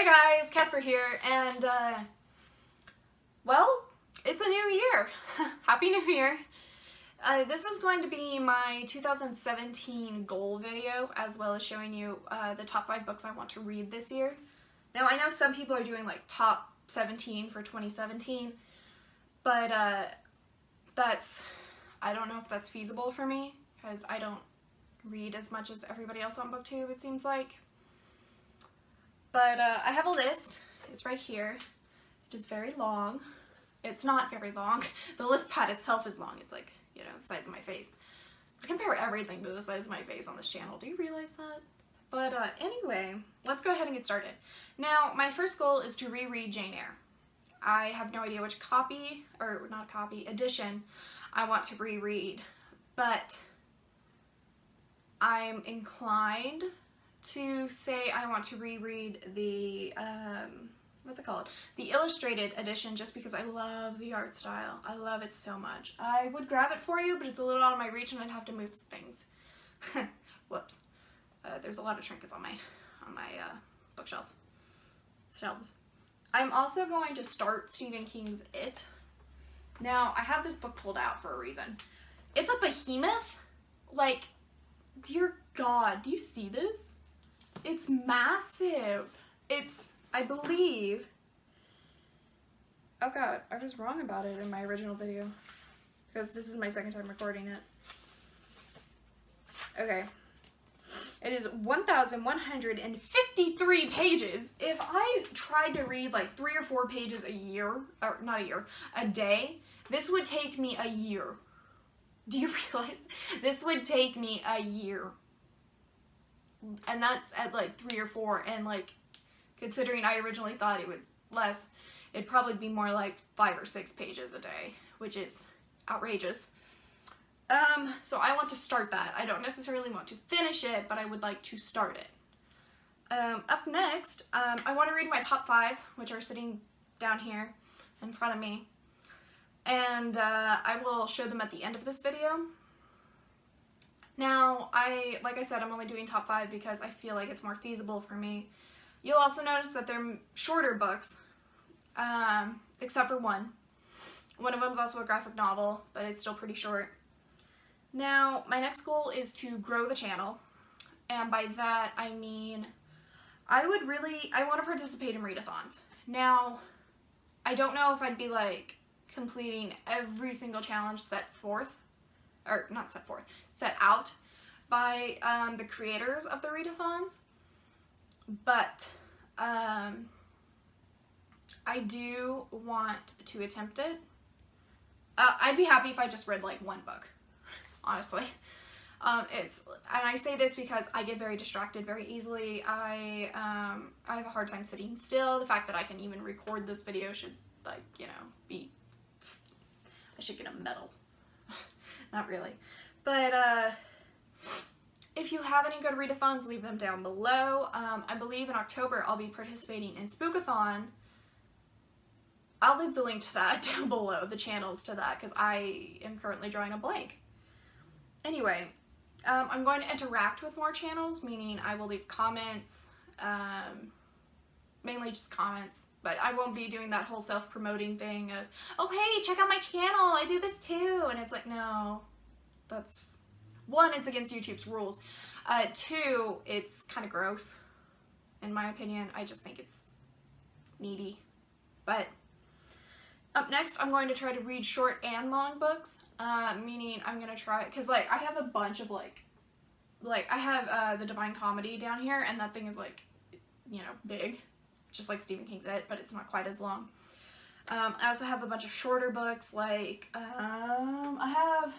Hey guys, Casper here, and well, it's a new year. Happy New Year. This is going to be my 2017 goal video, as well as showing you the top 5 books I want to read this year. Now, I know some people are doing like top 17 for 2017, but I don't know if that's feasible for me, because I don't read as much as everybody else on BookTube, it seems like. But I have a list. It's right here. It is very long. It's not very long. The list pad itself is long. It's like, you know, the size of my face. I compare everything to the size of my face on this channel. Do you realize that? But anyway, let's go ahead and get started. Now, my first goal is to reread Jane Eyre. I have no idea which copy, or not copy, edition I want to reread, but I'm inclined to say I want to reread the, what's it called? The illustrated edition, just because I love the art style. I love it so much. I would grab it for you, but it's a little out of my reach and I'd have to move things. Whoops. There's a lot of trinkets on my bookshelf. Shelves. I'm also going to start Stephen King's It. Now, I have this book pulled out for a reason. It's a behemoth. Like, dear God, do you see this? It's massive. It's, I believe, oh God, I was wrong about it in my original video, because this is my second time recording it. Okay. It is 1,153 pages. If I tried to read like 3 or 4 pages a year, or not a year, a day, this would take me a year. Do you realize? This would take me a year. And that's at like 3 or 4, and like, considering I originally thought it was less, it'd probably be more like 5 or 6 pages a day, which is outrageous. So I want to start that. I don't necessarily want to finish it, but I would like to start it. Up next, I want to read my top 5, which are sitting down here in front of me. And I will show them at the end of this video. Now, like I said, I'm only doing top 5 because I feel like it's more feasible for me. You'll also notice that they're shorter books, except for one. One of them is also a graphic novel, but it's still pretty short. Now, my next goal is to grow the channel, and by that I mean I want to participate in read-a-thons. Now, I don't know if I'd be like completing every single challenge set out by the creators of the read-a-thons, but I do want to attempt it. I'd be happy if I just read like one book, honestly. And I say this because I get very distracted very easily. I have a hard time sitting still. The fact that I can even record this video should, like, you know, I should get a medal. Not really. But if you have any good read-a-thons, leave them down below. I believe in October I'll be participating in Spook-a-thon. I'll leave the link to that down below, the channels to that, because I am currently drawing a blank. Anyway, I'm going to interact with more channels, meaning I will leave comments, mainly just comments, but I won't be doing that whole self-promoting thing of, oh hey, check out my channel, I do this too, and it's like, no, that's, 1, it's against YouTube's rules, 2, it's kind of gross, in my opinion. I just think it's needy. But up next, I'm going to try to read short and long books, meaning I'm going to try, because like, I have a bunch of like I have the Divine Comedy down here, and that thing is like, you know, big, just like Stephen King's It, but it's not quite as long. I also have a bunch of shorter books, like, I have,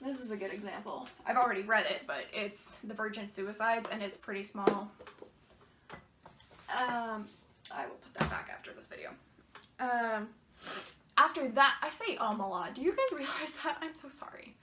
this is a good example. I've already read it, but it's The Virgin Suicides, and it's pretty small. I will put that back after this video. After that, I say a lot. Do you guys realize that? I'm so sorry.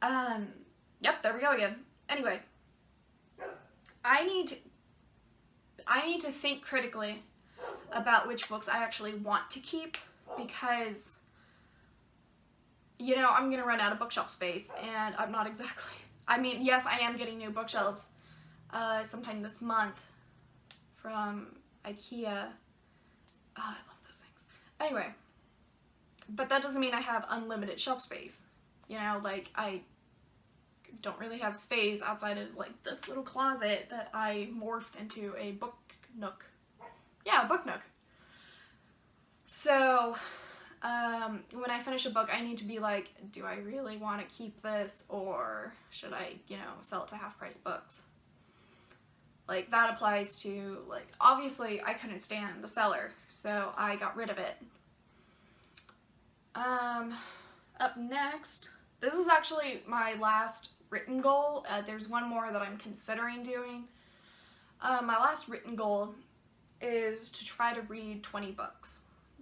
Yep, there we go again. Anyway, I need to think critically about which books I actually want to keep, because, you know, I'm gonna run out of bookshelf space, and I'm not exactly, I mean, yes, I am getting new bookshelves sometime this month from IKEA. Oh, I love those things. Anyway, but that doesn't mean I have unlimited shelf space. You know, like, I don't really have space outside of, like, this little closet that I morphed into a book nook. Yeah, a book nook. So, when I finish a book, I need to be like, do I really want to keep this, or should I, you know, sell it to half-price books? Like, that applies to, like, obviously I couldn't stand the seller, so I got rid of it. Up next, this is actually my last written goal. There's one more that I'm considering doing. My last written goal is to try to read 20 books.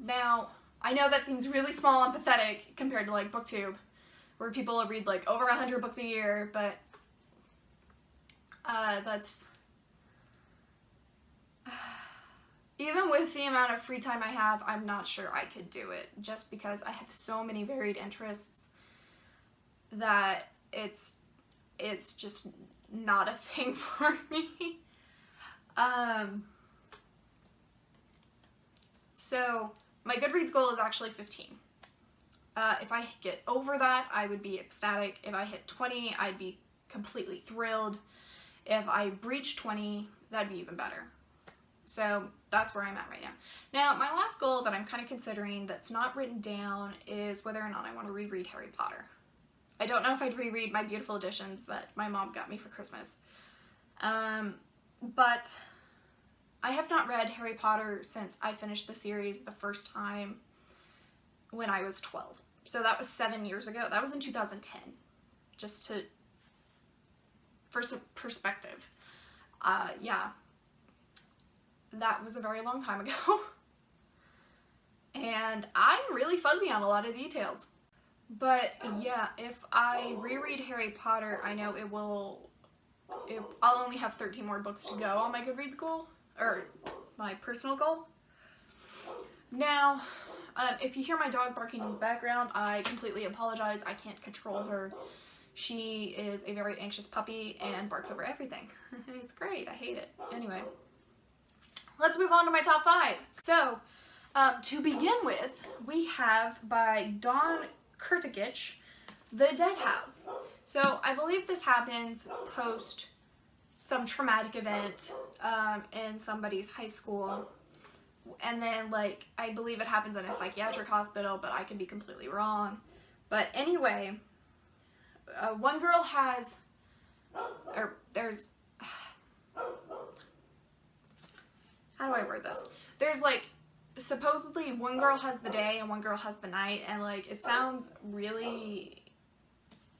Now, I know that seems really small and pathetic compared to, like, BookTube, where people read, like, over 100 books a year, but that's... even with the amount of free time I have, I'm not sure I could do it, just because I have so many varied interests that it's just not a thing for me. So my Goodreads goal is actually 15. If I get over that, I would be ecstatic. If I hit 20, I'd be completely thrilled. If I breach 20, that'd be even better. So that's where I'm at right now. Now, my last goal that I'm kind of considering that's not written down is whether or not I want to reread Harry Potter. I don't know if I'd reread my beautiful editions that my mom got me for Christmas. But I have not read Harry Potter since I finished the series the first time when I was 12. So that was 7 years ago. That was in 2010. Just to, for some perspective. Yeah. That was a very long time ago. And I'm really fuzzy on a lot of details. But yeah, if I reread Harry Potter, I know I'll only have 13 more books to go on my Goodreads goal, or my personal goal. Now, if you hear my dog barking in the background, I completely apologize. I can't control her. She is a very anxious puppy and barks over everything. It's great. I hate it. Anyway, let's move on to my top 5. So, to begin with, we have by Dawn Kurtikich, The Dead House. So I believe this happens post some traumatic event in somebody's high school, and then, like, I believe it happens in a psychiatric hospital, but I could be completely wrong. But anyway, one girl has, or there's, how do I word this? There's, like, supposedly one girl has the day and one girl has the night, and, like, it sounds really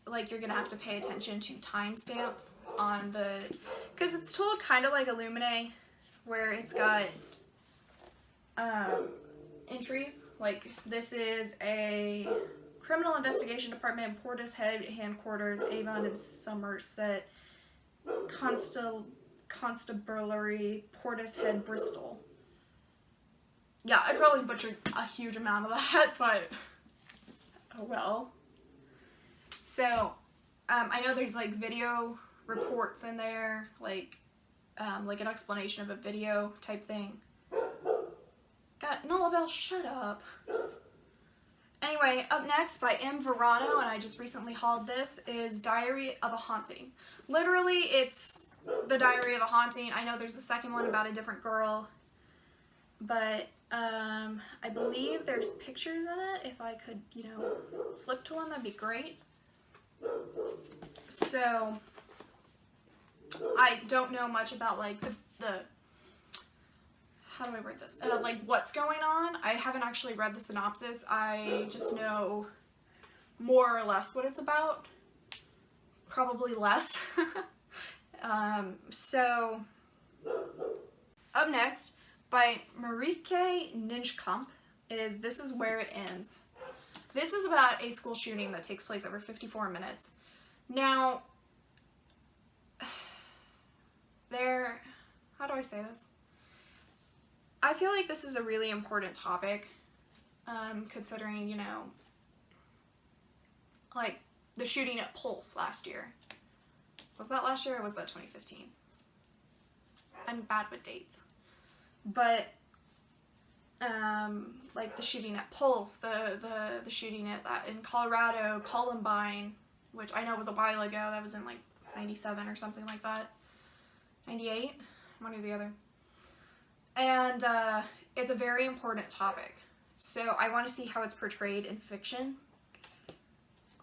like you're gonna have to pay attention to timestamps on the, because it's told kind of like Illuminae, where it's got entries, like, this is a criminal investigation department, Portishead Headquarters, Avon and Somerset, Constabulary, Portishead, Bristol. Yeah, I probably butchered a huge amount of that, but oh well. So, I know there's, like, video reports in there, like an explanation of a video type thing. God, Nola, shut up. Anyway, up next by M. Verano, and I just recently hauled this, is Diary of a Haunting. Literally, it's the Diary of a Haunting. I know there's a second one about a different girl, but I believe there's pictures in it. If I could, you know, flip to one, that'd be great. So, I don't know much about, like, the how do I word this? Like, what's going on. I haven't actually read the synopsis. I just know more or less what it's about. Probably less. So, up next, by Marieke Ninchkamp, is This Is Where It Ends. This is about a school shooting that takes place over 54 minutes. Now, how do I say this? I feel like this is a really important topic, considering, you know, like, the shooting at Pulse last year. Was that last year or was that 2015? I'm bad with dates. but like the shooting at Pulse, the shooting at that in Colorado, Columbine, which I know was a while ago. That was in like 97 or something like that. 98, one or the other. And it's a very important topic. So I want to see how it's portrayed in fiction.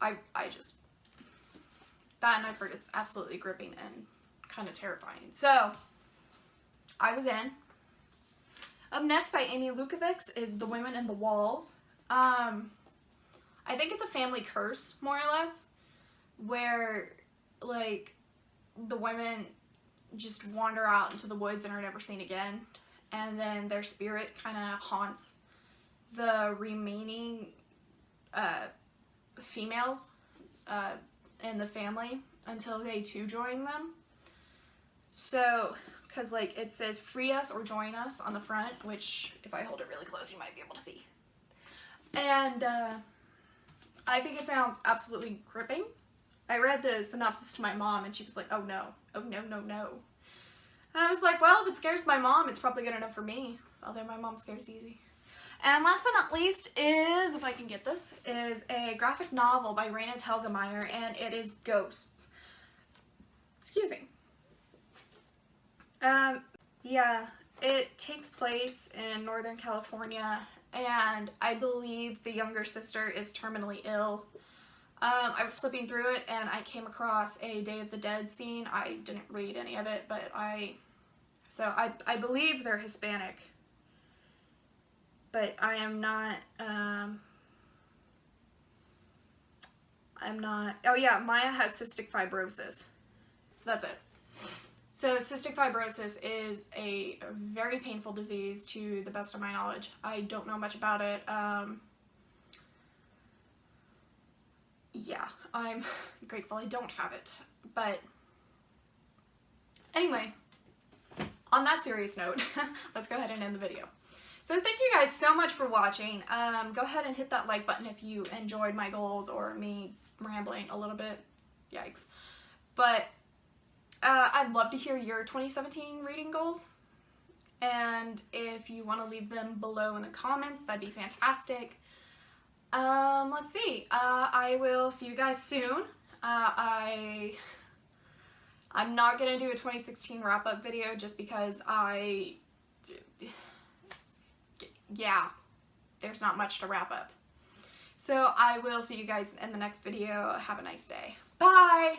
I just, that, and I've heard it's absolutely gripping and kind of terrifying. So I was in. Up next by Amy Lukovics is The Women in the Walls. I think it's a family curse, more or less, where, like, the women just wander out into the woods and are never seen again, and then their spirit kind of haunts the remaining females in the family until they too join them. So, because like it says free us or join us on the front, which if I hold it really close you might be able to see. And I think it sounds absolutely gripping. I read the synopsis to my mom and she was like, oh no, oh no, no, no. And I was like, well, if it scares my mom, it's probably good enough for me. Although my mom scares easy. And last but not least is, if I can get this, is a graphic novel by Raina Telgemeier, and it is Ghosts. Excuse me. Yeah, it takes place in Northern California, and I believe the younger sister is terminally ill. I was flipping through it, and I came across a Day of the Dead scene. I didn't read any of it, but I believe they're Hispanic. But I am not, oh yeah, Maya has cystic fibrosis. That's it. So cystic fibrosis is a very painful disease to the best of my knowledge. I don't know much about it. Yeah, I'm grateful I don't have it. But anyway, on that serious note, let's go ahead and end the video. So thank you guys so much for watching. Go ahead and hit that like button if you enjoyed my goals or me rambling a little bit. Yikes. But I'd love to hear your 2017 reading goals. And if you want to leave them below in the comments, that'd be fantastic. Let's see. I will see you guys soon. I'm not going to do a 2016 wrap-up video just because yeah, there's not much to wrap up. So I will see you guys in the next video. Have a nice day. Bye!